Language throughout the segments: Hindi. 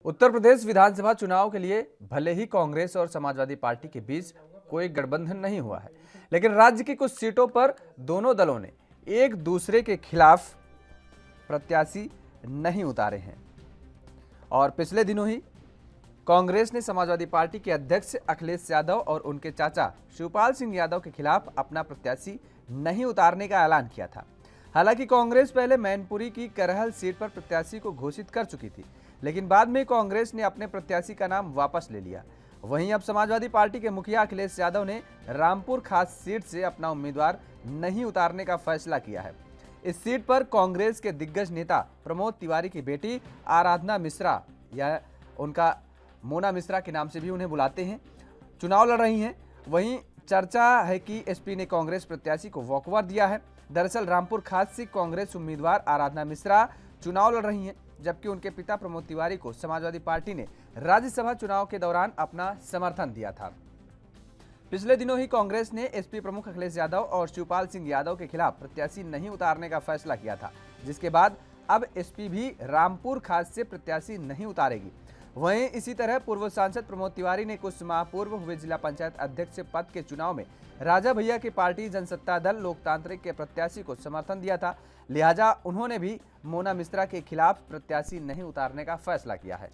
उत्तर प्रदेश विधानसभा चुनाव के लिए भले ही कांग्रेस और समाजवादी पार्टी के बीच कोई गठबंधन नहीं हुआ है, लेकिन राज्य की कुछ सीटों पर दोनों दलों ने एक दूसरे के खिलाफ प्रत्याशी नहीं उतारे हैं। और पिछले दिनों ही कांग्रेस ने समाजवादी पार्टी के अध्यक्ष अखिलेश यादव और उनके चाचा शिवपाल सिंह यादव के खिलाफ अपना प्रत्याशी नहीं उतारने का ऐलान किया था। हालांकि कांग्रेस पहले मैनपुरी की करहल सीट पर प्रत्याशी को घोषित कर चुकी थी, लेकिन बाद में कांग्रेस ने अपने प्रत्याशी का नाम वापस ले लिया। वहीं अब समाजवादी पार्टी के मुखिया अखिलेश यादव ने रामपुर खास सीट से अपना उम्मीदवार नहीं उतारने का फैसला किया है। इस सीट पर कांग्रेस के दिग्गज नेता प्रमोद तिवारी की बेटी आराधना मिश्रा या उनका मोना मिश्रा के नाम से भी उन्हें बुलाते हैं, चुनाव लड़ रही हैं। वहीं चर्चा है कि एसपी ने कांग्रेस प्रत्याशी को वॉकओवर दिया है। दरअसल रामपुर खास से कांग्रेस उम्मीदवार आराधना मिश्रा चुनाव लड़ रही हैं, जबकि उनके पिता प्रमोद तिवारी को समाजवादी पार्टी ने राज्यसभा चुनाव के दौरान अपना समर्थन दिया था। पिछले दिनों ही कांग्रेस ने एसपी प्रमुख अखिलेश यादव और शिवपाल सिंह यादव के खिलाफ प्रत्याशी नहीं उतारने का फैसला किया था, जिसके बाद अब एसपी भी रामपुर खास से प्रत्याशी नहीं उतारेगी। वहीं इसी तरह पूर्व सांसद प्रमोद तिवारी ने कुछ माह पूर्व हुए जिला पंचायत अध्यक्ष पद के चुनाव में राजा भैया की पार्टी जनसत्ता दल लोकतांत्रिक के प्रत्याशी को समर्थन दिया था, लिहाजा उन्होंने भी मोना मिश्रा के खिलाफ प्रत्याशी नहीं उतारने का फैसला किया है।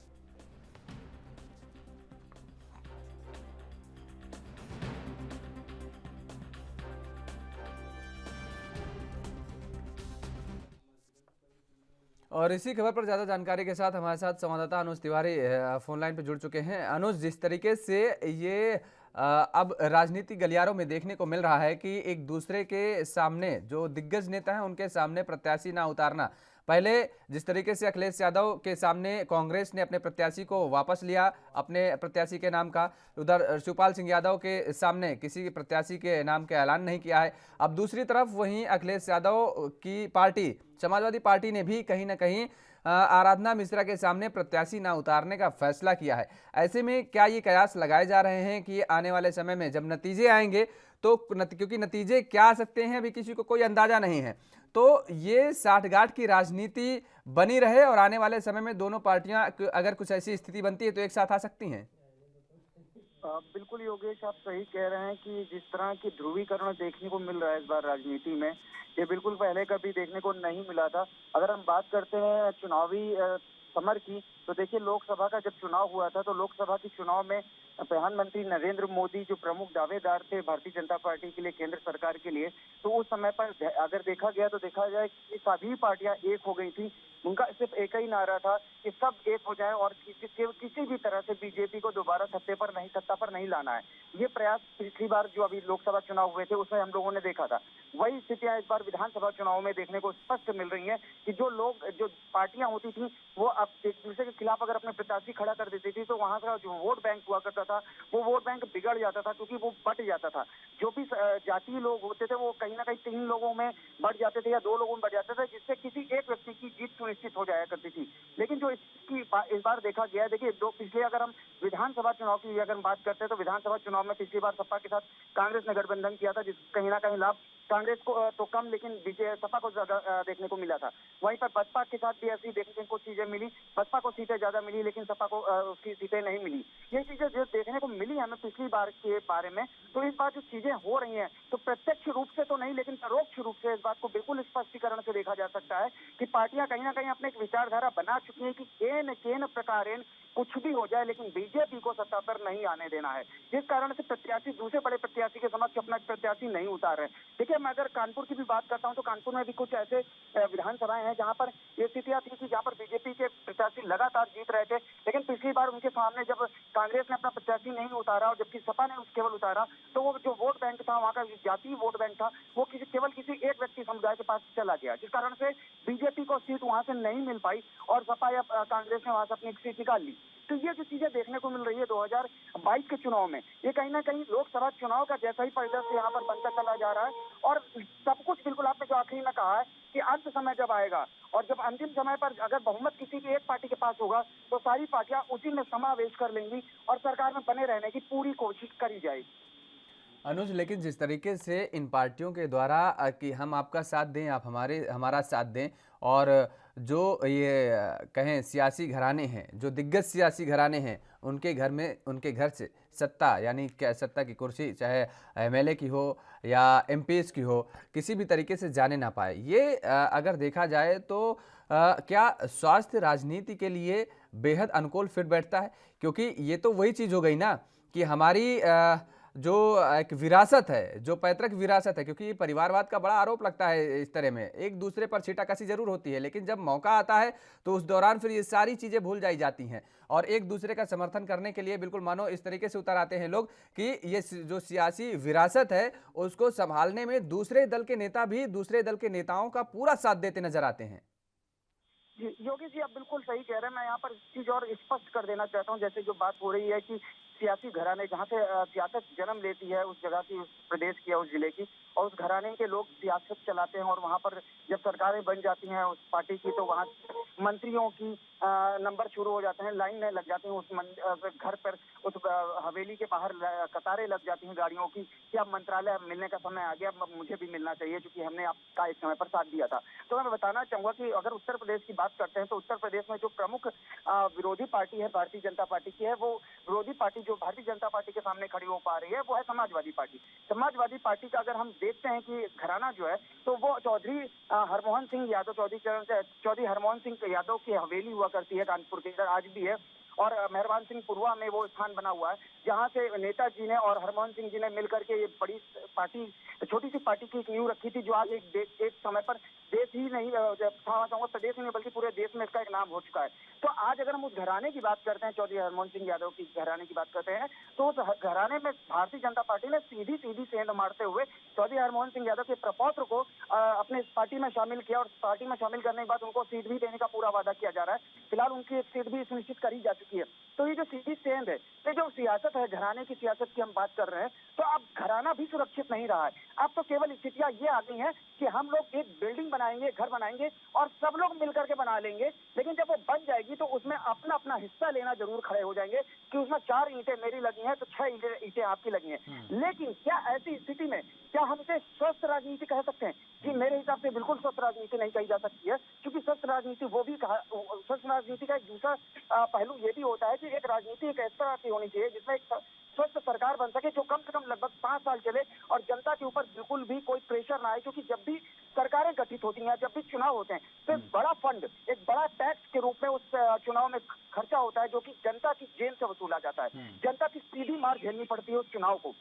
और इसी खबर पर ज्यादा जानकारी के साथ हमारे साथ संवाददाता अनुज तिवारी फोन लाइन पर जुड़ चुके हैं। अनुज, जिस तरीके से ये अब राजनीति गलियारों में देखने को मिल रहा है कि एक दूसरे के सामने जो दिग्गज नेता हैं उनके सामने प्रत्याशी ना उतारना, पहले जिस तरीके से अखिलेश यादव के सामने कांग्रेस ने अपने प्रत्याशी को वापस लिया अपने प्रत्याशी के नाम का, उधर शिवपाल सिंह यादव के सामने किसी प्रत्याशी के नाम का ऐलान नहीं किया है। अब दूसरी तरफ वहीं अखिलेश यादव की पार्टी समाजवादी पार्टी ने भी कहीं ना कहीं आराधना मिश्रा के सामने प्रत्याशी ना उतारने का फैसला किया है। ऐसे में क्या ये कयास लगाए जा रहे हैं कि आने वाले समय में जब नतीजे आएंगे तो क्योंकि नतीजे क्या आ सकते हैं अभी किसी को कोई अंदाजा नहीं है, तो ये साठगांठ की राजनीति बनी रहे और आने वाले समय में दोनों पार्टियां अगर कुछ ऐसी स्थिति बनती है तो एक साथ आ सकती हैं। बिल्कुल योगेश, आप सही कह रहे हैं कि जिस तरह की ध्रुवीकरण देखने को मिल रहा है इस बार राजनीति में, ये बिल्कुल पहले कभी देखने को नहीं मिला था। अगर हम बात करते हैं चुनावी समर की, तो देखिए लोकसभा का जब चुनाव हुआ था तो लोकसभा के चुनाव में प्रधानमंत्री नरेंद्र मोदी जो प्रमुख दावेदार थे भारतीय जनता पार्टी के लिए, केंद्र सरकार के लिए, तो उस समय पर अगर देखा गया तो देखा जाए कि सभी पार्टियां एक हो गई थी। उनका सिर्फ एक ही नारा था कि सब एक हो जाए और किसी भी तरह से बीजेपी को दोबारा सत्ता पर नहीं लाना है। ये प्रयास पिछली बार जो अभी लोकसभा चुनाव हुए थे उसमें हम लोगों ने देखा था। वही स्थितियां इस बार विधानसभा चुनाव में देखने को स्पष्ट मिल रही हैं कि जो पार्टियां होती थी वो अब एक दूसरे के खिलाफ अगर अपने प्रत्याशी खड़ा कर देती थी तो वहां का जो वोट बैंक हुआ करता था वो वोट बैंक बिगड़ जाता था, क्योंकि वो बट जाता था। जो भी जातीय लोग होते थे वो कहीं ना कहीं 3 लोगों में बढ़ जाते थे या 2 लोगों में बढ़ जाते थे, जिससे किसी एक व्यक्ति की जीत सुनिश्चित हो जाया करती थी। लेकिन जो इस बार देखा गया है, देखिए पिछले अगर हम विधानसभा चुनाव की अगर बात करते हैं तो विधानसभा चुनाव में पिछली बार सपा के साथ कांग्रेस ने गठबंधन किया था, जिस कहीं ना कहीं लाभ कांग्रेस को तो कम लेकिन सपा को ज्यादा देखने को मिला था। वहीं पर बसपा के साथ भी ऐसी देखने को चीजें मिली, बसपा को सीटें ज्यादा मिली लेकिन सपा को उसकी सीटें नहीं मिली। ये चीजें जो देखने को मिली हमें पिछली बार के बारे में, तो इस बार जो चीजें हो रही हैं तो प्रत्यक्ष रूप से तो नहीं लेकिन परोक्ष रूप से इस बात को बिल्कुल स्पष्टीकरण से देखा जा सकता है कि पार्टियां कहीं ना कहीं अपने एक विचारधारा बना चुकी है कि केन प्रकारेण कुछ भी हो जाए लेकिन बीजेपी को सत्ता पर नहीं आने देना है, जिस कारण से प्रत्याशी दूसरे बड़े प्रत्याशी के समक्ष अपना प्रत्याशी नहीं उतार रहे। देखिए मैं अगर कानपुर की भी बात करता हूं तो कानपुर में भी कुछ ऐसे विधानसभाएं हैं जहां पर ये स्थितियां थी कि जहां पर बीजेपी के प्रत्याशी लगातार जीत रहे थे, लेकिन पिछली बार उनके सामने जब कांग्रेस ने अपना प्रत्याशी नहीं उतारा और जबकि सपा ने केवल उतारा तो वो जो वोट बैंक था वहां का जातीय वोट बैंक था वो केवल किसी एक व्यक्ति समुदाय के पास चला गया, जिस कारण से बीजेपी को सीट वहां से नहीं मिल पाई और सपा या कांग्रेस ने वहां से अपनी सीट निकाल ली। तो ये जो चीजें देखने को मिल रही है 2022 के चुनाव में, ये कहीं ना कहीं लोकसभा चुनाव का जैसा ही परिदृश्य यहाँ पर बनता चला जा रहा है। और सब कुछ बिल्कुल आपने जो आखिरी में कहा है कि अंत समय जब आएगा और जब अंतिम समय पर अगर बहुमत किसी भी एक पार्टी के पास होगा तो सारी पार्टियां उसी में समावेश कर लेंगी और सरकार में बने रहने की पूरी कोशिश करी जाएगी। अनुज, लेकिन जिस तरीके से इन पार्टियों के द्वारा कि हम आपका साथ दें, आप हमारा साथ दें और जो ये कहें सियासी घराने हैं, जो दिग्गज सियासी घराने हैं, उनके घर में, उनके घर से सत्ता, यानी क्या सत्ता की कुर्सी चाहे एमएलए की हो या एमपीएस की हो, किसी भी तरीके से जाने ना पाए। ये अगर देखा जाए तो क्या स्वास्थ्य राजनीति के लिए बेहद अनुकूल फिट बैठता है? क्योंकि ये तो वही चीज़ हो गई ना कि हमारी जो एक विरासत है, जो पैतृक विरासत है, क्योंकि परिवारवाद का बड़ा आरोप लगता है इस तरह में, एक दूसरे पर छीटाकशी जरूर होती है, लेकिन जब मौका आता है तो उस दौरान फिर ये सारी चीजें भूल जाई जाती हैं और एक दूसरे का समर्थन करने के लिए बिल्कुल मानो इस तरीके से उतर आते हैं लोग कि ये जो सियासी विरासत है उसको संभालने में दूसरे दल के नेता भी दूसरे दल के नेताओं का पूरा साथ देते नजर आते हैं। जी, योगेश जी आप बिल्कुल सही कह रहे हैं। मैं यहाँ पर इस चीज और स्पष्ट कर देना चाहता हूँ, जैसे जो बात हो रही है कि सियासी घराने जहाँ से सियासत जन्म लेती है, उस जगह की, उस प्रदेश की या उस जिले की, और उस घराने के लोग सियासत चलाते हैं और वहाँ पर जब सरकारें बन जाती हैं उस पार्टी की, तो वहाँ मंत्रियों की नंबर शुरू हो जाते हैं, लाइन में लग जाते हैं घर पर, उस हवेली के बाहर कतारें लग जाती हैं गाड़ियों की कि अब मंत्रालय मिलने का समय आ गया, अब मुझे भी मिलना चाहिए क्योंकि हमने आपका इस समय पर साथ दिया था। तो मैं बताना चाहूंगा कि अगर उत्तर प्रदेश की बात करते हैं तो उत्तर प्रदेश में जो प्रमुख विरोधी पार्टी है भारतीय जनता पार्टी की है, वो विरोधी पार्टी जो भारतीय जनता पार्टी के सामने खड़ी हो पा रही है वो है समाजवादी पार्टी। समाजवादी पार्टी का अगर हम देखते हैं कि घराना जो है तो वो चौधरी हरमोहन सिंह यादव, चौधरी हरमोहन सिंह यादव की हवेली हुआ करती है कानपुर के अंदर, आज भी है, और मेहरबान सिंह पुरवा में वो स्थान बना हुआ है जहां से नेताजी ने और हरमोहन सिंह जी ने मिलकर के ये बड़ी पार्टी, छोटी सी पार्टी की एक नींव रखी थी, जो आज एक समय पर देश ही नहीं, प्रदेश ही नहीं बल्कि पूरे देश में इसका एक नाम हो चुका है। तो आज अगर हम उस घराने की बात करते हैं, चौधरी हरमोहन सिंह यादव की घराने की बात करते हैं, तो उस घराने में भारतीय जनता पार्टी ने सीधी सीधी सेंध मारते हुए चौधरी हरमोहन सिंह यादव के प्रपौत्र को अपने पार्टी में शामिल किया और पार्टी में शामिल करने के बाद उनको सीट भी देने का पूरा वादा किया जा रहा है। फिलहाल उनकी एक सीट भी सुनिश्चित करी जा चुकी है। तो ये जो सीधी सेंध है, ये जो सियासत है, घराने की सियासत की हम बात कर रहे हैं, तो अब घराना भी सुरक्षित नहीं रहा है। अब तो केवल स्थितियां ये आ गई हैं कि हम लोग एक बिल्डिंग बनाएंगे, घर बनाएंगे और सब लोग मिलकर के बना लेंगे, लेकिन जब वो बन जाएगी तो उसमें अपना अपना हिस्सा लेना जरूर खड़े हो जाएंगे कि उसमें 4 ईंटें मेरी लगी हैं तो 6 ईंटें आपकी लगी हैं। लेकिन क्या ऐसी स्थिति में क्या हम इसे स्वस्थ राजनीति कह सकते हैं? कि मेरे हिसाब से बिल्कुल स्वस्थ राजनीति नहीं कही जा सकती है, क्योंकि स्वस्थ राजनीति स्वस्थ राजनीति का एक दूसरा पहलू ये भी होता है कि एक राजनीति एक इस तरह की होनी चाहिए जिसमें एक स्वस्थ सरकार बन सके, जो कम से कम लगभग 5 साल चले और जनता के ऊपर बिल्कुल भी कोई प्रेशर ना आए। क्योंकि जब भी सरकारें गठित होती हैं, जब भी चुनाव होते हैं, तो एक बड़ा फंड, एक बड़ा टैक्स के रूप में उस चुनाव में खर्चा होता है, जो कि जनता की जेब से वसूला जाता है। जनता की सीधी मार झेलनी पड़ती है उस चुनाव को।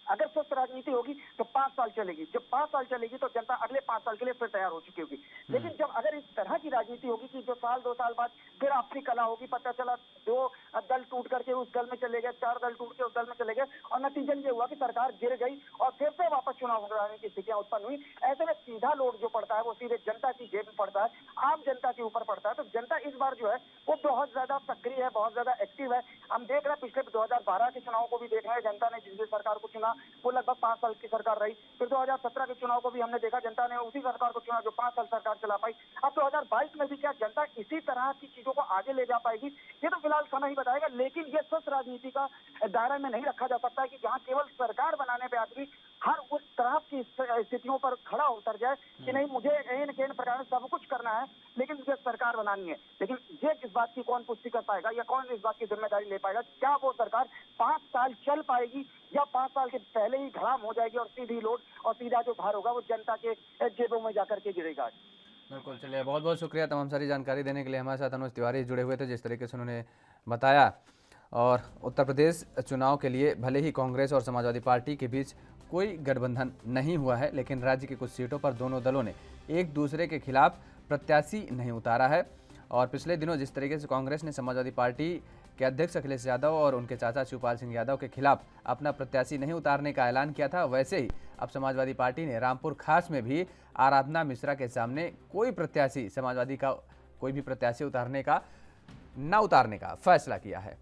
अगर स्वस्थ राजनीति होगी तो 5 साल चलेगी, जब 5 साल चलेगी तो जनता अगले 5 साल के लिए फिर तैयार हो चुकी होगी। लेकिन जब अगर इस तरह की राजनीति होगी कि जो साल 2 साल बाद फिर आपसी कला होगी, पता चला 2 दल टूट करके उस दल में चले गए, 4 दल टूट के उस दल में चले गए और नतीजन ये हुआ कि सरकार गिर गई और फिर से वापस चुनाव कराने की स्थितियां उत्पन्न हुई। ऐसे में सीधा लोड जो पड़ता है वो सीधे जनता की जेब में पड़ता है, आम जनता के ऊपर पड़ता है। तो जनता इस बार जो है वो बहुत ज्यादा सक्रिय है, बहुत ज्यादा एक्टिव है। हम देख रहे हैं पिछले 2012 के चुनाव को भी देख रहे हैं, जनता ने जिस सरकार को चुना वो लगभग 5 साल की सरकार रही। फिर 2017 के चुनाव को भी हमने देखा, जनता ने उसी सरकार को चुना जो 5 साल सरकार चला पाई। अब 2022 में भी क्या जनता इसी तरह की चीजों को आगे ले जा पाएगी, ये तो फिलहाल समय ही बताएगा। लेकिन ये स्वस्थ राजनीति का दायरा में नहीं रखा जा सकता है कि जहां केवल सरकार बनाने पे आदमी हर उस तरह की स्थितियों पर खड़ा उतर जाए कि नहीं मुझे इन प्रकार सब कुछ करना है लेकिन मुझे सरकार बनानी है। लेकिन ये इस बात की कौन पुष्टि कर पाएगा या कौन इस बात की जिम्मेदारी ले पाएगा? क्या वो सरकार 5 साल चल पाएगी या 5 साल के पहले ही धड़ाम हो जाएगी और सीधी लोड और सीधा जो भार होगा वो जनता के जेबों में जाकर के गिरेगा? बिल्कुल, चलिए बहुत बहुत शुक्रिया तमाम सारी जानकारी देने के लिए। हमारे साथ अनुज तिवारी जुड़े हुए थे, जिस तरीके से उन्होंने बताया। और उत्तर प्रदेश चुनाव के लिए भले ही कांग्रेस और समाजवादी पार्टी के बीच कोई गठबंधन नहीं हुआ है, लेकिन राज्य की कुछ सीटों पर दोनों दलों ने एक दूसरे के खिलाफ प्रत्याशी नहीं उतारा है। और पिछले दिनों जिस तरीके से कांग्रेस ने समाजवादी पार्टी के अध्यक्ष अखिलेश यादव और उनके चाचा शिवपाल सिंह यादव के खिलाफ अपना प्रत्याशी नहीं उतारने का ऐलान किया था, वैसे ही अब समाजवादी पार्टी ने रामपुर खास में भी आराधना मिश्रा के सामने कोई प्रत्याशी, समाजवादी का कोई भी प्रत्याशी न उतारने का फैसला किया है।